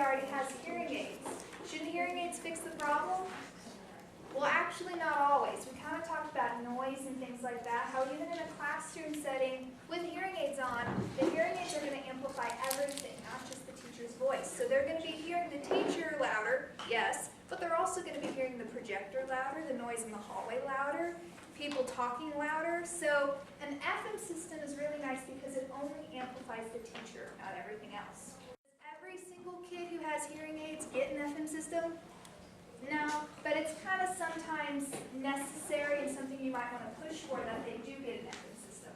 already has hearing aids. Shouldn't hearing aids fix the problem? Well, actually not always. We kind of talked about noise and things like that, how even in a classroom setting with hearing aids on, the hearing aids are going to amplify everything, not just the teacher's voice. So they're going to be hearing the teacher louder, yes, but they're also going to be hearing the projector louder, the noise in the hallway louder, people talking louder. So an FM system is really nice because it only amplifies the teacher, not everything else. Does every single kid who has hearing aids get an FM system? No, but it's kind of sometimes necessary and something you might want to push for that they do get an FM system.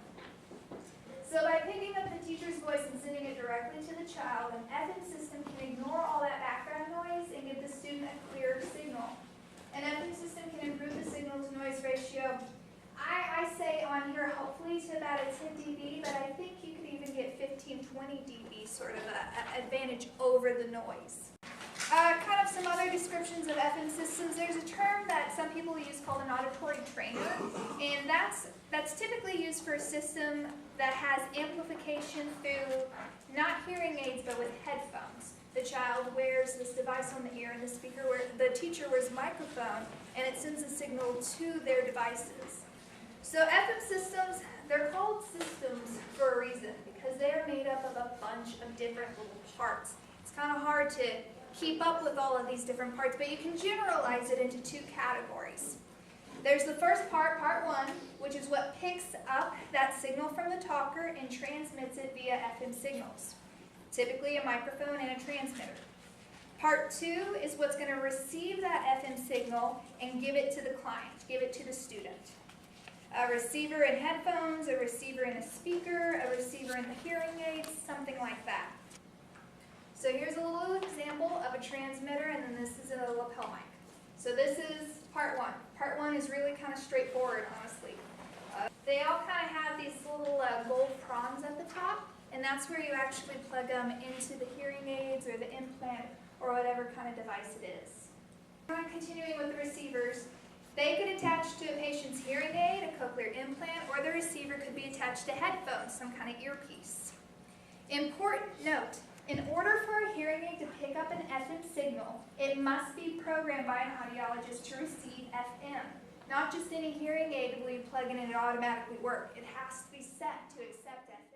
So by picking up the teacher's voice and sending it directly to the child, an FM system can ignore all that background noise and give the student a clear signal. An FM system can improve the signal-to-noise ratio, I say on here hopefully to about a 10 dB, but I think you could even get 15, 20 dB sort of an advantage over the noise. Kind of some other descriptions of FM systems. There's a term that some people use called an auditory trainer, and that's typically used for a system that has amplification through not hearing aids but with headphones. The child wears this device on the ear, and the teacher wears a microphone, and it sends a signal to their devices. So FM systems, they're called systems for a reason because they are made up of a bunch of different little parts. It's kind of hard to keep up with all of these different parts, but you can generalize it into two categories. There's the first part, part one, which is what picks up that signal from the talker and transmits it via FM signals, typically a microphone and a transmitter. Part two is what's going to receive that FM signal and give it to the client, give it to the student. A receiver in headphones, a receiver in a speaker, a receiver in the hearing aids, something like that. So here's a little example of a transmitter, and then this is a lapel mic. So this is part one. Part one is really kind of straightforward, honestly. They all kind of have these little gold prongs at the top, and that's where you actually plug them into the hearing aids or the implant or whatever kind of device it is. Continuing with the receivers, they could attach to a patient's hearing aid, a cochlear implant, or the receiver could be attached to headphones, some kind of earpiece. Important note, in order for a hearing aid to pick up an FM signal, it must be programmed by an audiologist to receive FM. Not just any hearing aid will you plug in and it automatically work. It has to be set to accept FM.